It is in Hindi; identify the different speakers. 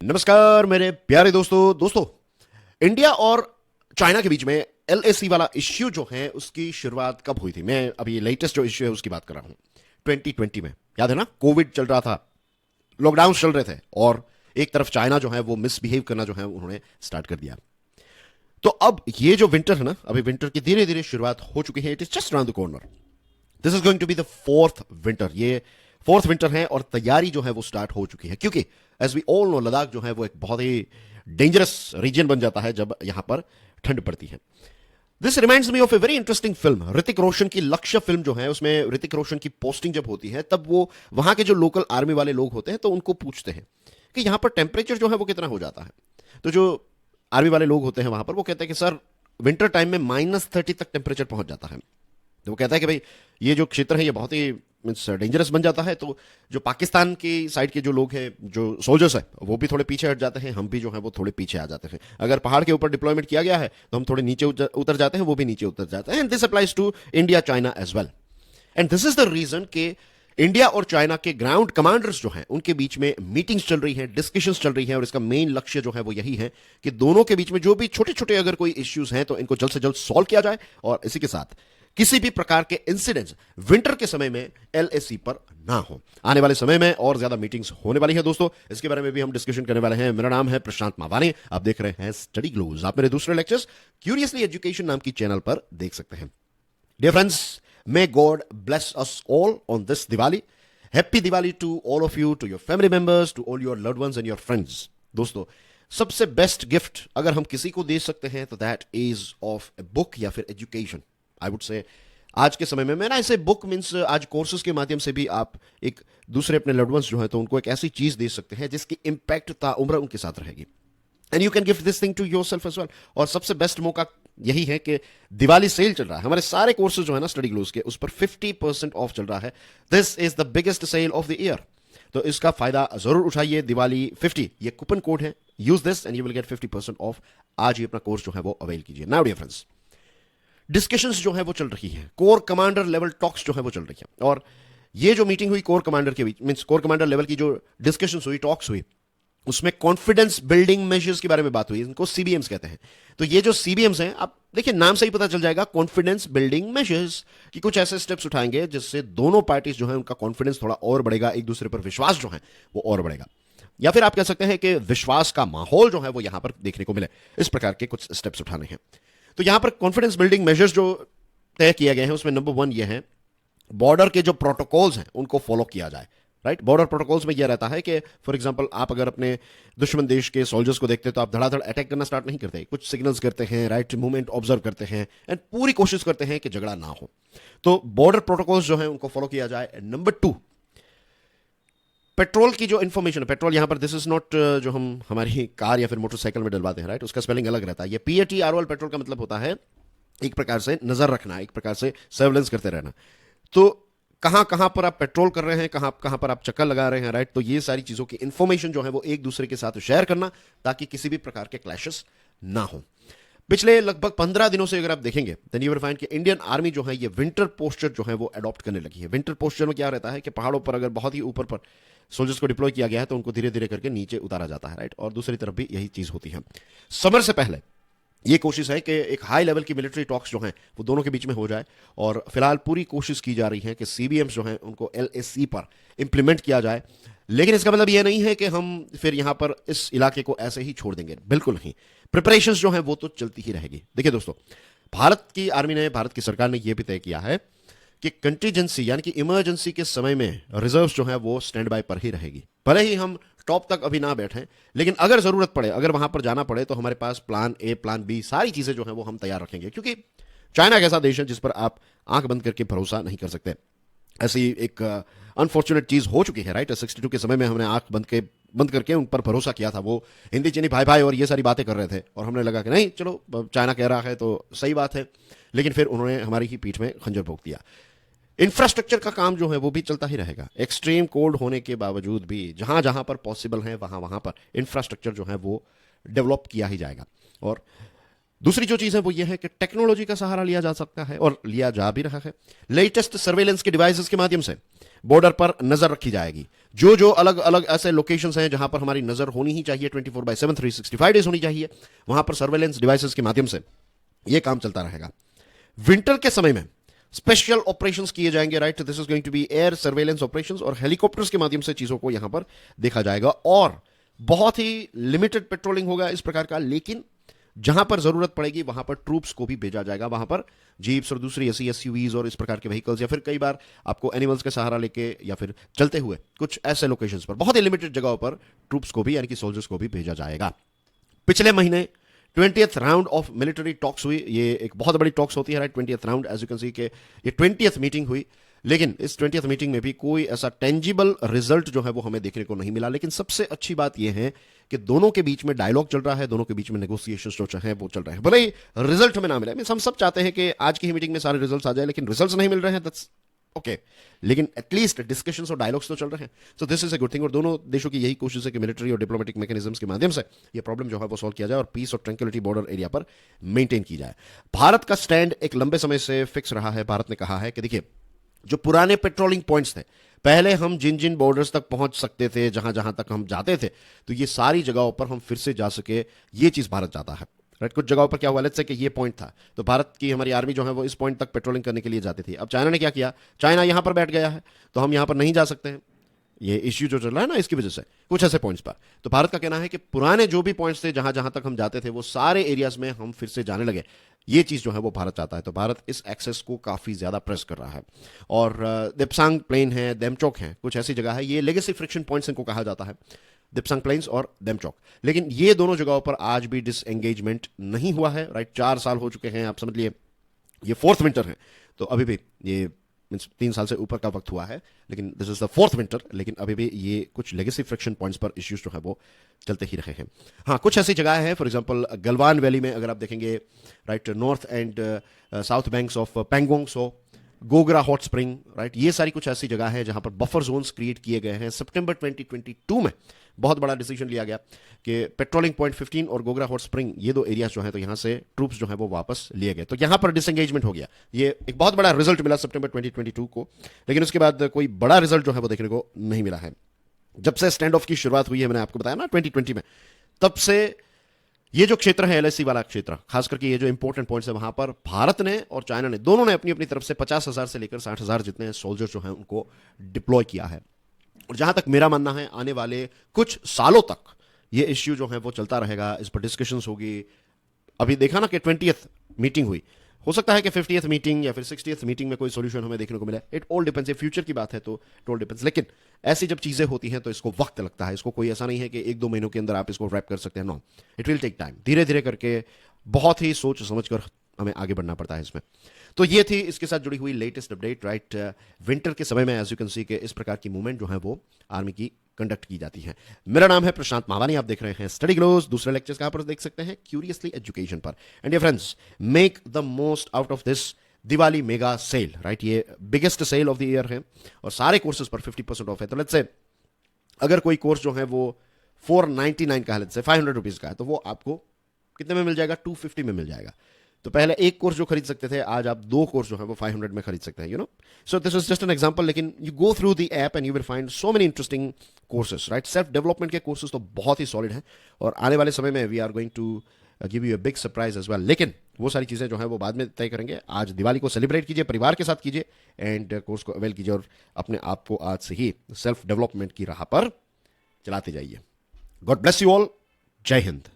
Speaker 1: नमस्कार मेरे प्यारे दोस्तों इंडिया और चाइना के बीच में एलएसी वाला इश्यू जो है उसकी शुरुआत कब हुई थी। मैं अभी लेटेस्ट जो इश्यू है उसकी बात कर रहा हूं। 2020 में याद है ना, कोविड चल रहा था, लॉकडाउन चल रहे थे और एक तरफ चाइना जो है वो मिसबिहेव करना जो है उन्होंने स्टार्ट कर दिया। तो अब ये जो विंटर है ना, अभी विंटर की धीरे धीरे शुरुआत हो चुकी है। It is just around the corner. This is going to be the fourth winter. ये फोर्थ विंटर है और तैयारी जो है वो स्टार्ट हो चुकी है, क्योंकि as we all know Ladakh जो है वो एक बहुत ही डेंजरस रीजन बन जाता है जब यहां पर ठंड पड़ती है। This reminds me of a very interesting film. Hrithik Roshan की लक्ष्य फिल्म जो है, उसमें ऋतिक रोशन की पोस्टिंग जब होती है तब वो वहां के जो लोकल आर्मी वाले लोग होते हैं तो उनको पूछते हैं कि यहां पर टेम्परेचर जो है वो कितना हो जाता है। तो जो आर्मी वाले लोग होते हैं वहां पर वो कहते हैं कि सर विंटर टाइम में -30 तक टेम्परेचर पहुंच जाता है। तो वो कहता है कि भाई ये जो क्षेत्र है ये बहुत ही मीन्स डेंजरस बन जाता है। तो जो पाकिस्तान की साइड के जो लोग हैं, जो सोल्जर्स हैं, वो भी थोड़े पीछे हट जाते हैं, हम भी जो है वो थोड़े पीछे आ जाते हैं। अगर पहाड़ के ऊपर डिप्लॉयमेंट किया गया है तो हम थोड़े नीचे उतर जाते हैं, वो भी नीचे उतर जाते हैं। And this applies to India China as well. And this is the reason के इंडिया और चाइना के ग्राउंड कमांडर्स जो हैं उनके बीच में मीटिंग्स चल रही हैं, डिस्कशंस चल रही हैं, और इसका मेन लक्ष्य जो है वो यही है कि दोनों के बीच में जो भी छोटे छोटे अगर कोई इश्यूज हैं तो इनको जल्द से जल्द सॉल्व किया जाए, और इसी के साथ किसी भी प्रकार के इंसिडेंट्स विंटर के समय में एलएसी पर ना हो। आने वाले समय में और ज्यादा मीटिंग्स होने वाली है दोस्तों, इसके बारे में भी हम डिस्कशन करने वाले हैं। मेरा नाम है प्रशांत मावानी, आप देख रहे हैं स्टडी ग्लोज। आप मेरे दूसरे लेक्चर्स क्यूरियसली एजुकेशन नाम की चैनल पर देख सकते हैं। Dear friends, may God bless us all on this Diwali. Happy Diwali to all of you, to your family members, to all your loved ones and your friends. दोस्तों, सबसे बेस्ट गिफ्ट अगर हम किसी को दे सकते हैं तो that is of a book या फिर एजुकेशन। आई वुड से आज के समय में मैं ना इसे बुक मीन्स आज कोर्सेज के माध्यम से भी आप एक दूसरे अपने लव्ड वंस जो है तो उनको एक ऐसी चीज दे सकते हैं जिसकी इंपैक्ट ताउम्र उनके साथ रहेगी। And you can gift this thing to yourself as well. और सबसे बेस्ट मौका यही है कि दिवाली सेल चल रहा है। हमारे सारे कोर्सेज जो है ना स्टडी ग्लोज के, उस पर 50% ऑफ चल रहा है। This is the biggest sale of the year. तो इसका फायदा जरूर उठाइए। दिवाली 50 ये कूपन कोड है, use this and you will get 50% off. आज ही अपना कोर्स जो है वो अवेल कीजिए। नाउ डियर फ्रेंड्स, डिस्कशंस जो है वो चल रही है, कोर कमांडर लेवल टॉक्स जो है वो चल रही है। और ये जो मीटिंग हुई कोर कमांडर के बीच, मींस कोर कमांडर लेवल की जो डिस्कशंस हुई, टॉक्स हुई, उसमें कॉन्फिडेंस बिल्डिंग मेजर्स के बारे में बात हुई। इनको सीबीएम्स कहते हैं। तो ये जो सीबीएम्स हैं, आप देखिए नाम से ही पता चल जाएगा, कॉन्फिडेंस बिल्डिंग मेजर्स, कि कुछ ऐसे स्टेप्स उठाएंगे जिससे दोनों पार्टीज जो है उनका कॉन्फिडेंस थोड़ा और बढ़ेगा, एक दूसरे पर विश्वास जो है वो और बढ़ेगा, या फिर आप कह सकते हैं कि विश्वास का माहौल जो है वो यहां पर देखने को मिले। इस प्रकार के कुछ स्टेप्स उठाने हैं। तो यहां पर कॉन्फिडेंस बिल्डिंग मेजर्स जो तय किए गए हैं उसमें नंबर 1 ये है, बॉर्डर के जो प्रोटोकॉल्स हैं उनको फॉलो किया जाए। राइट, बॉर्डर प्रोटोकॉल्स में यह रहता है कि फॉर एग्जांपल आप अगर अपने दुश्मन देश के सोल्जर्स को देखते हैं तो आप धड़ाधड़ अटैक करना स्टार्ट नहीं करते, कुछ सिग्नल्स करते हैं, राइट मूवमेंट ऑब्जर्व करते हैं एंड पूरी कोशिश करते हैं कि झगड़ा ना हो। तो बॉर्डर प्रोटोकॉल्स जो है उनको फॉलो किया जाए। नंबर 2, पेट्रोल की जो इन्फॉर्मेशन है, पेट्रोल यहां पर दिस इज नॉट जो हम हमारी कार या फिर मोटरसाइकिल में डलवाते हैं, राइट, उसका स्पेलिंग अलग रहता है। ये PATROL पेट्रोल का मतलब होता है एक प्रकार से नजर रखना, एक प्रकार से सर्वेलेंस करते रहना। तो कहां कहां पर आप पेट्रोल कर रहे हैं, कहां कहां पर आप चक्कर लगा रहे हैं, राइट, तो ये सारी चीजों की इंफॉर्मेशन जो है वो एक दूसरे के साथ शेयर करना ताकि किसी भी प्रकार के क्लैशेस ना हो। पिछले लगभग 15 दिनों से अगर आप देखेंगे देन यू विल फाइंड कि इंडियन आर्मी जो है ये विंटर पोस्चर जो है वो अडॉप्ट करने लगी है। विंटर पोस्चर में क्या रहता है कि पहाड़ों पर अगर बहुत ही ऊपर पर सोल्जर्स को डिप्लॉय किया गया है तो उनको धीरे धीरे करके नीचे उतारा जाता है, राइट, और दूसरी तरफ भी यही चीज होती है। समर से पहले ये कोशिश है कि एक हाई लेवल की मिलिट्री टॉक्स जो हैं वो दोनों के बीच में हो जाए, और फिलहाल पूरी कोशिश की जा रही है कि सीबीएम्स जो हैं उनको एलएसी पर इंप्लीमेंट किया जाए। लेकिन इसका मतलब यह नहीं है कि हम फिर यहां पर इस इलाके को ऐसे ही छोड़ देंगे, बिल्कुल नहीं। प्रिपरेशंस जो हैं वो तो चलती ही रहेगी। देखिए दोस्तों, भारत की आर्मी ने, भारत की सरकार ने यह भी तय किया है कि कंटीजेंसी यानी कि इमरजेंसी के समय में रिजर्व जो है वो स्टैंड बाय पर ही रहेगी। भले ही हम टॉप तक अभी ना बैठे, लेकिन अगर जरूरत पड़े, अगर वहां पर जाना पड़े तो हमारे पास प्लान ए, प्लान बी, सारी चीजें जो है वो हम तैयार रखेंगे, क्योंकि चाइना एक ऐसा देश है जिस पर आप आंख बंद करके भरोसा नहीं कर सकते। ऐसी एक अनफॉर्चुनेट चीज हो चुकी है, राइट। 62 के समय में हमने आंख बंद करके उन पर भरोसा किया था। वो हिंदी चीनी भाई भाई और ये सारी बातें कर रहे थे और हमने लगा कि नहीं चलो चाइना कह रहा है तो सही बात है, लेकिन फिर उन्होंने हमारी ही पीठ में खंजर भोंक दिया। इंफ्रास्ट्रक्चर का काम जो है वो भी चलता ही रहेगा। एक्सट्रीम कोल्ड होने के बावजूद भी जहां जहां पर पॉसिबल है वहां वहां पर इंफ्रास्ट्रक्चर जो है वो डेवलप किया ही जाएगा। और दूसरी जो चीज है वो ये है कि टेक्नोलॉजी का सहारा लिया जा सकता है और लिया जा भी रहा है। लेटेस्ट सर्वेलेंस के डिवाइसेस के माध्यम से बॉर्डर पर नजर रखी जाएगी। जो जो अलग अलग ऐसे लोकेशंस हैं जहां पर हमारी नजर होनी ही चाहिए, 24/7 365 डेज होनी चाहिए, वहां पर सर्वेलेंस डिवाइसेस के माध्यम से यह काम चलता रहेगा। विंटर के समय में स्पेशल ऑपरेशंस किए जाएंगे, right. This is going to be air surveillance operations, और हेलीकॉप्टर्स के माध्यम से चीजों को यहां पर देखा जाएगा, और बहुत ही लिमिटेड पेट्रोलिंग होगा इस प्रकार का। लेकिन जहां पर जरूरत पड़ेगी वहां पर ट्रूप्स को भी भेजा जाएगा, वहां पर जीप्स और दूसरी ऐसी एसयूवीज और इस प्रकार के व्हीकल्स, या फिर कई बार आपको एनिमल्स के सहारा लेके या फिर चलते हुए कुछ ऐसे लोकेशंस पर, बहुत ही लिमिटेड जगहों पर ट्रूप्स को भी यानी कि सोल्जर्स को भी भेजा जाएगा। पिछले महीने 20th round of military talks हुई। ये एक बहुत बड़ी टॉक्स होती है, right. 20th round, as you can see के ये 20th मीटिंग हुई, लेकिन इस 20th मीटिंग में भी कोई ऐसा टेंजिबल रिजल्ट जो है वो हमें देखने को नहीं मिला। लेकिन सबसे अच्छी बात यह है कि दोनों के बीच में डायलॉग चल रहा है, दोनों के बीच में नेगोशिएशंस जो है वो चल रहे हैं, भले ही रिजल्ट हमें ना मिले। हम सब चाहते हैं कि आज की ही मीटिंग में सारे रिजल्ट आ जाए, लेकिन रिजल्ट नहीं मिल रहे हैं, दैट्स ओके, लेकिन एटलीस्ट डिस्कशंस और डायलॉग्स तो चल रहे हैं। सो this is a good thing, और दोनों देशों की यही कोशिश है कि मिलिट्री और डिप्लोमेटिक मैकेनिज्म्स के माध्यम से ये प्रॉब्लम जो है वो सॉल्व किया जाए और पीस और ट्रैंक्विलिटी बॉर्डर एरिया पर मेंटेन की जाए। भारत का स्टैंड एक लंबे समय से फिक्स रहा है। भारत ने कहा है कि देखिए, जो पुराने पेट्रोलिंग पॉइंट्स थे, पहले हम जिन जिन बॉर्डर्स तक पहुंच सकते थे, जहां जहां तक हम जाते थे, तो ये सारी जगहों पर हम फिर से जा सके, ये चीज भारत चाहता है, राइट। कुछ जगहों पर क्या हुआ, लेट्स से कि ये पॉइंट था, तो भारत की हमारी आर्मी जो है वो इस पॉइंट तक पेट्रोलिंग करने के लिए जाती थी। अब चाइना ने क्या किया, चाइना यहां पर बैठ गया है, तो हम यहां पर नहीं जा सकते हैं। ये इश्यू जो चल रहा है ना, इसकी वजह से कुछ ऐसे पॉइंट्स पर, तो भारत का कहना है कि पुराने जो भी पॉइंट्स थे, जहां जहां तक हम जाते थे, वो सारे एरियाज में हम फिर से जाने लगे। ये चीज जो है वो भारत चाहता है, तो भारत इस एक्सेस को काफी ज्यादा प्रेस कर रहा है। और दिप्सांग प्लेन है, देमचोक है, कुछ ऐसी जगह है, ये लेगेसी फ्रिक्शन पॉइंट्स इनको कहा जाता है, दिप्सांग प्लेन्स और देमचोक। लेकिन ये दोनों जगहों पर आज भी डिसएंगेजमेंट नहीं हुआ है, राइट। 4 साल हो चुके हैं, आप समझ लिए ये 4th विंटर है, तो अभी भी ये 3 साल से ऊपर का वक्त हुआ है, लेकिन this is the 4th winter, लेकिन अभी भी ये कुछ लेगेसी फ्रिक्शन पॉइंट्स पर इश्यूज जो है वो चलते ही रहे हैं। हाँ, कुछ ऐसी जगह है, फॉर एग्जांपल गलवान वैली में अगर आप देखेंगे, right, north and south banks of Pangong so, Gogra hot spring, right, ये सारी कुछ ऐसी जगह है जहां पर बफर जोन्स क्रिएट किए गए हैं। सितंबर 2022 में बहुत बड़ा डिसीजन लिया गया कि पेट्रोलिंग पॉइंट 15 और गोगरा हॉट स्प्रिंग, ये दो एरियाज जो है, तो यहां से ट्रूप्स जो है वो वापस लिए गए, तो यहां पर डिसएंगेजमेंट हो गया। ये एक बहुत बड़ा रिजल्ट मिला सितंबर 2022 को, लेकिन उसके बाद कोई बड़ा रिजल्ट जो है वो देखने को नहीं मिला है। जब से स्टैंड ऑफ की शुरुआत हुई है, मैंने आपको बताया ना 2020 में, तब से ये जो क्षेत्र है एलएसी वाला क्षेत्र, खास करके ये जो इंपॉर्टेंट पॉइंट्स है, वहां पर भारत ने और चाइना ने, दोनों ने अपनी अपनी तरफ से 50,000 से लेकर 60,000 जितने सोल्जर्स जो हैं उनको डिप्लॉय किया है। और जहां तक मेरा मानना है, आने वाले कुछ सालों तक ये इश्यू जो है वो चलता रहेगा, इस पर डिस्कशंस होगी। अभी देखा ना कि 20th मीटिंग हुई, हो सकता है कि 50th मीटिंग या फिर 60th मीटिंग में कोई सोल्यूशन हमें देखने को मिले। इट ऑल डिपेंड्स, ये फ्यूचर की बात है तो इट ऑल डिपेंड्स। लेकिन ऐसी जब चीजें होती हैं तो इसको वक्त लगता है, इसको कोई ऐसा नहीं है कि 1-2 महीनों के अंदर आप इसको रैप कर सकते हैं। No, it will take time, धीरे धीरे करके बहुत ही सोच समझ कर हमें आगे बढ़ना पड़ता है इसमें। तो ये थी इसके साथ जुड़ी हुई लेटेस्ट अपडेट, राइट। विंटर के समय में एज यू कैन सी के इस प्रकार की मूवमेंट जो है वो आर्मी की कंडक्ट की जाती है। मेरा नाम है प्रशांत मावानी, आप देख रहे हैं स्टडी ग्लोस। दूसरे लेक्चर्स कहां पर देख सकते हैं, क्यूरियसली एजुकेशन पर। And dear friends, make the most out of this Diwali mega sale, right. ये biggest sale of the year है और सारे कोर्सेज पर 50% ऑफ है। तो लेट्स से अगर कोई कोर्स जो है वो 499 का है, लेट्स से 500 रुपीज का है, तो वो आपको कितने में मिल जाएगा, 250 में मिल जाएगा। तो पहले एक कोर्स जो खरीद सकते थे, आज आप 2 कोर्स जो है वो 500 में खरीद सकते हैं, you know. So this is just an example, लेकिन you go through the app and you will find so many interesting courses, right. Self development के कोर्सेज तो बहुत ही सॉलिड हैं और आने वाले समय में we are going to give you a big surprise as well. लेकिन वो सारी चीजें जो है वो बाद में तय करेंगे। आज दिवाली को सेलिब्रेट कीजिए, परिवार के साथ कीजिए एंड कोर्स को अवेल कीजिए और अपने आप को आज से ही सेल्फ डेवलपमेंट की राह पर चलाते जाइए। God bless you all. जय हिंद।